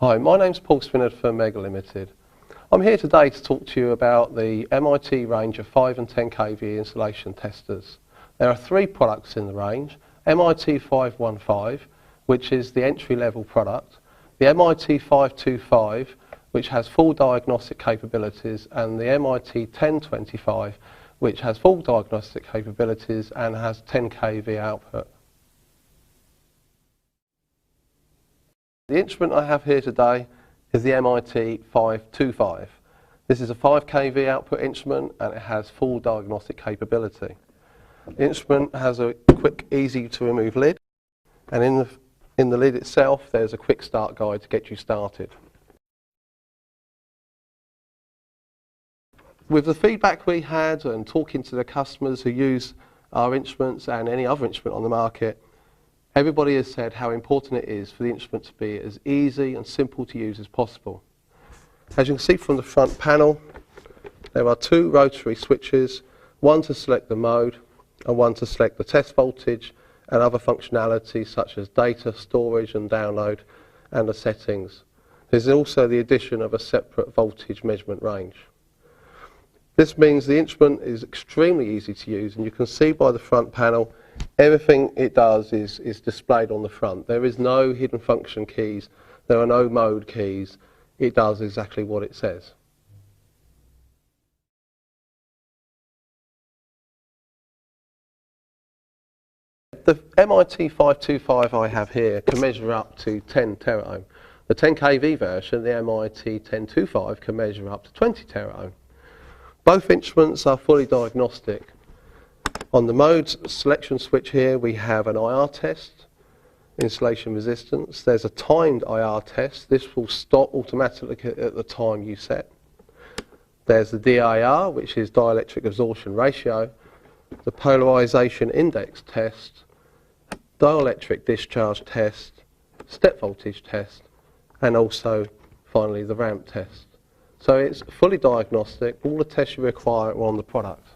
Hi, my name's Paul Spinnard for Megger Limited. I'm here today to talk to you about the MIT range of 5 and 10 kV insulation testers. There are three products in the range: MIT515, which is the entry-level product, the MIT525, which has full diagnostic capabilities, and the MIT1025, which has full diagnostic capabilities and has 10 kV output. The instrument I have here today is the MIT525. This is a 5 kV output instrument and it has full diagnostic capability. The instrument has a quick, easy to remove lid, and in the lid itself there's a quick start guide to get you started. With the feedback we had and talking to the customers who use our instruments and any other instrument on the market, everybody has said how important it is for the instrument to be as easy and simple to use as possible. As you can see from the front panel, there are two rotary switches, one to select the mode and one to select the test voltage and other functionalities such as data storage and download and the settings. There's also the addition of a separate voltage measurement range. This means the instrument is extremely easy to use, and you can see by the front panel everything it does is displayed on the front. There is no hidden function keys, there are no mode keys. It does exactly what it says. The MIT525 I have here can measure up to 10 teraohm. The 10 kV version, the MIT1025, can measure up to 20 teraohm. Both instruments are fully diagnostic. On the mode selection switch here we have an IR test, insulation resistance. There's a timed IR test. This will stop automatically at the time you set. There's the DIR, which is dielectric absorption ratio, the polarization index test, dielectric discharge test, step voltage test, and also finally the ramp test. So it's fully diagnostic. All the tests you require are on the product.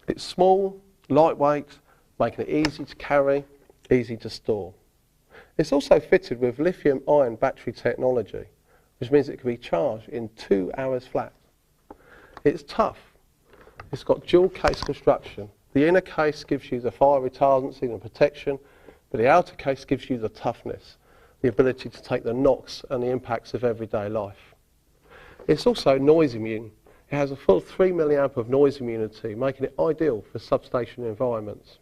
It's small, lightweight, making it easy to carry, easy to store. It's also fitted with lithium-ion battery technology, which means it can be charged in 2 hours flat. It's tough. It's got dual case construction. The inner case gives you the fire retardancy and protection, but the outer case gives you the toughness, the ability to take the knocks and the impacts of everyday life. It's also noise immune. It has a full 3 milliamp of noise immunity, making it ideal for substation environments.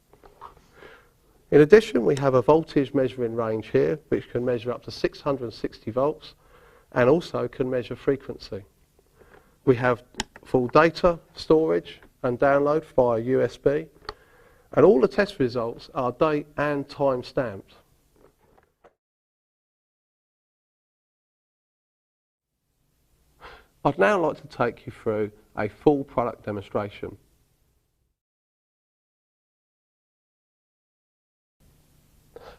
In addition, we have a voltage measuring range here, which can measure up to 660 volts and also can measure frequency. We have full data storage and download via USB, and all the test results are date and time stamped. I'd now like to take you through a full product demonstration.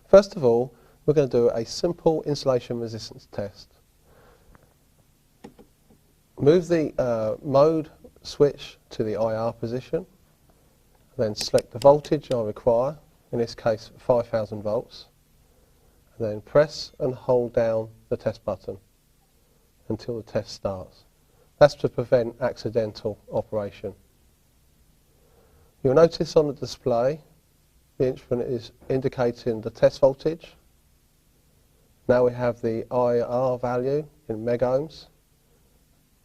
First of all, we're going to do a simple insulation resistance test. Move the mode switch to the IR position, then select the voltage I require, in this case 5,000 volts, and then press and hold down the test button until the test starts. That's to prevent accidental operation. You'll notice on the display the instrument is indicating the test voltage. Now we have the IR value in megohms.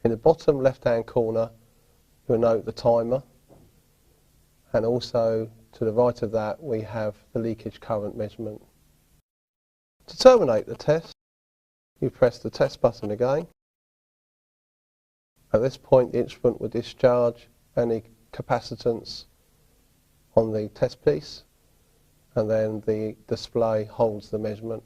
In the bottom left hand corner you'll note the timer, and also to the right of that we have the leakage current measurement. To terminate the test, you press the test button again. At this point the instrument will discharge any capacitance on the test piece, and then the display holds the measurement.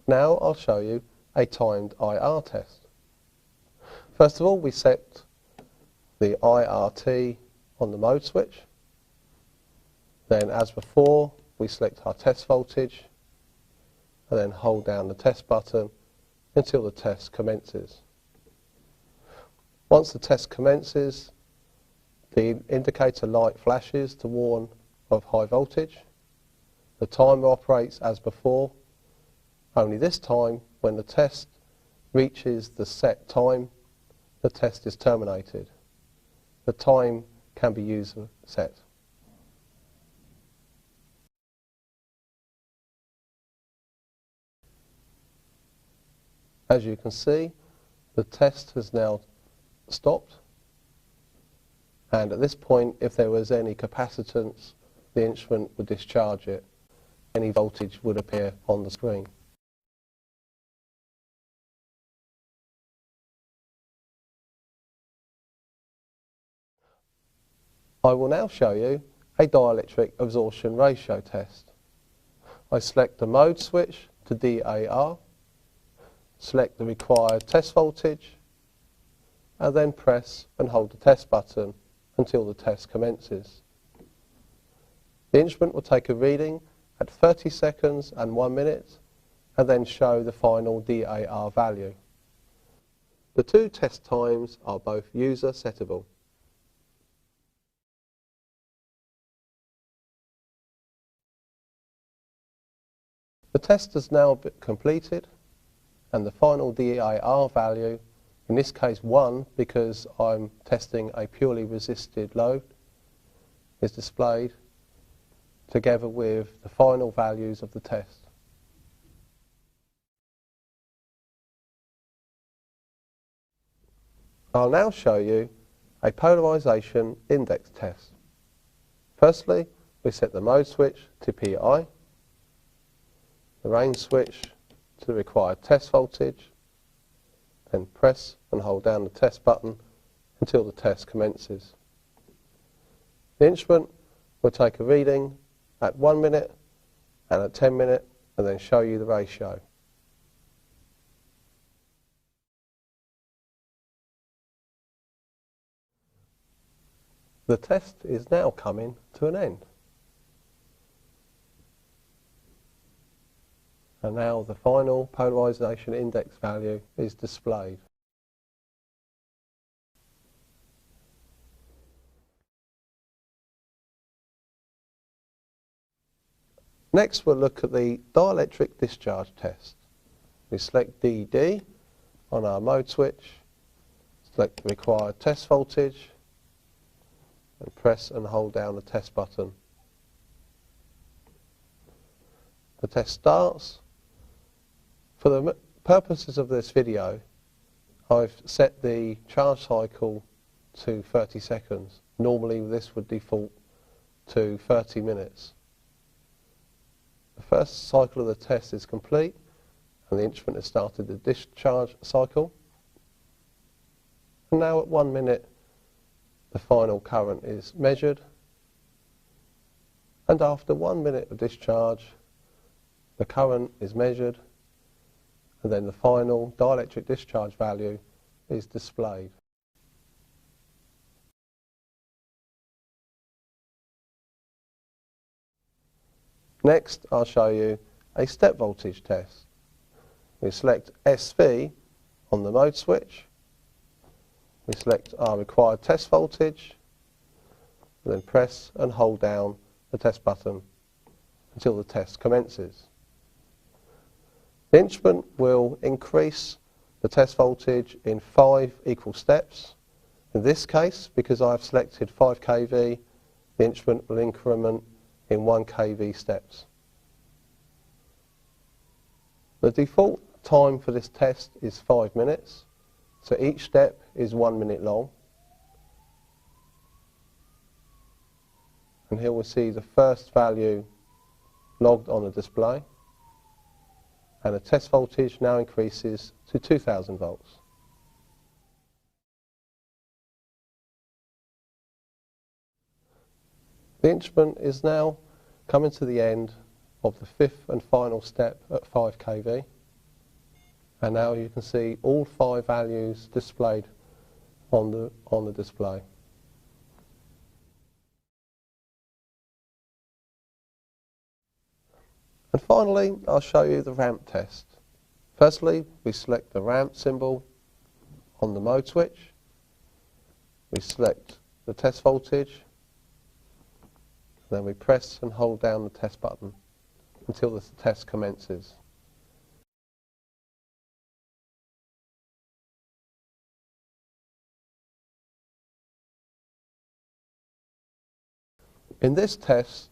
Now I'll show you a timed IR test. First of all, we set the IRT on the mode switch. Then, as before, we select our test voltage and then hold down the test button until the test commences. Once the test commences, the indicator light flashes to warn of high voltage. The timer operates as before, only this time when the test reaches the set time, the test is terminated. The time can be user set. As you can see, the test has now stopped, and at this point, if there was any capacitance, the instrument would discharge it. Any voltage would appear on the screen. I will now show you a dielectric absorption ratio test. I select the mode switch to DAR, select the required test voltage, and then press and hold the test button until the test commences. The instrument will take a reading at 30 seconds and 1 minute, and then show the final DAR value. The two test times are both user settable. The test has now been completed, and the final DAR value, in this case 1 because I'm testing a purely resisted load, is displayed together with the final values of the test. I'll now show you a polarization index test. Firstly, we set the mode switch to PI, the range switch to the required test voltage, then press and hold down the test button until the test commences. The instrument will take a reading at 1 minute and at 10 minutes and then show you the ratio. The test is now coming to an end. And now the final polarization index value is displayed. Next we'll look at the dielectric discharge test. We select DD on our mode switch, select the required test voltage, and press and hold down the test button. The test starts. For the purposes of this video, I've set the charge cycle to 30 seconds. Normally this would default to 30 minutes. The first cycle of the test is complete, and the instrument has started the discharge cycle. And now at 1 minute, the final current is measured, and after 1 minute of discharge, the current is measured, and then the final dielectric discharge value is displayed. Next, I'll show you a step voltage test. We select SV on the mode switch. We select our required test voltage, and then press and hold down the test button until the test commences. The instrument will increase the test voltage in 5 equal steps. In this case, because I've selected 5 kV, the instrument will increment in 1 kV steps. The default time for this test is 5 minutes, so each step is 1 minute long. And here we'll see the first value logged on the display, and the test voltage now increases to 2000 volts. The instrument is now coming to the end of the 5th and final step at 5 kV, and now you can see all 5 values displayed on the display. And finally, I'll show you the ramp test. Firstly, we select the ramp symbol on the mode switch. we select the test voltage, then we press and hold down the test button until the test commences. In this test,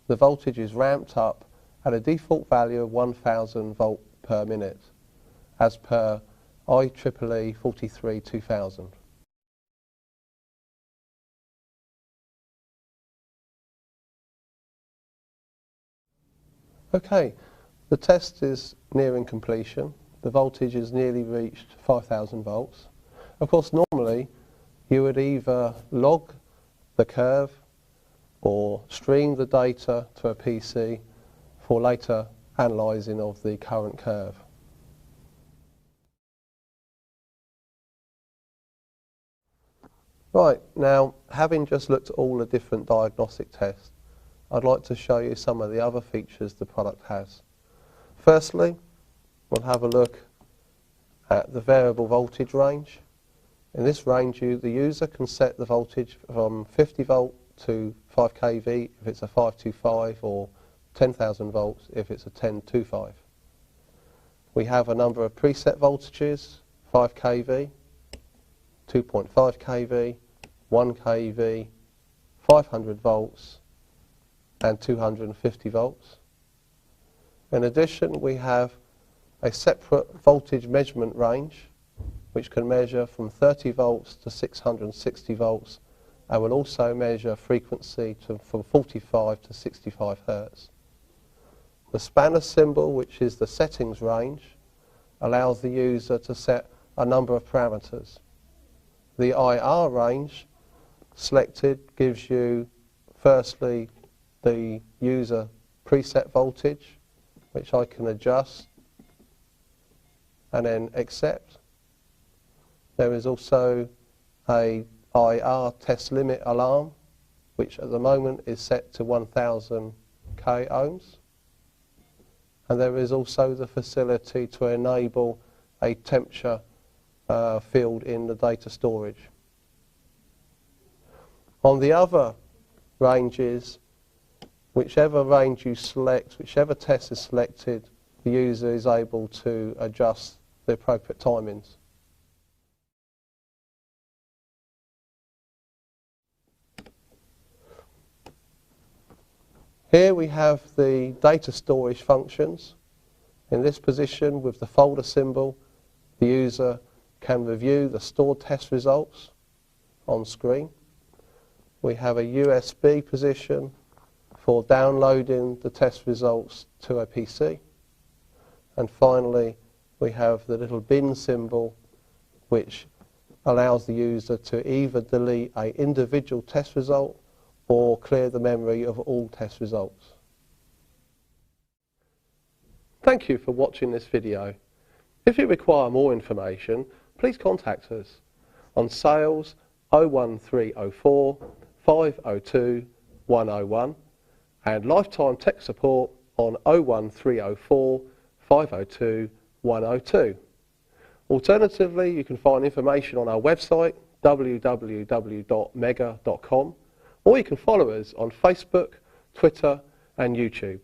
the voltage is ramped up at a default value of 1000 volt per minute, as per MIT515 2000. Okay, the test is nearing completion. The voltage has nearly reached 5000 volts. Of course, normally you would either log the curve or stream the data to a PC for later analysing of the current curve. Right, now having just looked at all the different diagnostic tests, I'd like to show you some of the other features the product has. Firstly, we'll have a look at the variable voltage range. In this range, the user can set the voltage from 50 volt to 5 kV if it's a 525 or 10,000 volts if it's a 1025. We have a number of preset voltages, 5 kV, 2.5 kV, 1 kV, 500 volts and 250 volts. In addition, we have a separate voltage measurement range which can measure from 30 volts to 660 volts and will also measure frequency from 45 to 65 Hertz. The spanner symbol, which is the settings range, allows the user to set a number of parameters. The IR range selected gives you firstly the user preset voltage, which I can adjust and then accept. There is also a IR test limit alarm, which at the moment is set to 1000 k ohms. And there is also the facility to enable a temperature field in the data storage. On the other ranges, whichever range you select, whichever test is selected, the user is able to adjust the appropriate timings. Here we have the data storage functions. In this position, with the folder symbol, the user can review the stored test results on screen. We have a USB position for downloading the test results to a PC. And finally, we have the little bin symbol, which allows the user to either delete an individual test result or clear the memory of all test results. Thank you for watching this video. If you require more information, please contact us on sales 01304 502 101 and lifetime tech support on 01304 502 102. Alternatively, you can find information on our website www.megger.com, or you can follow us on Facebook, Twitter and YouTube.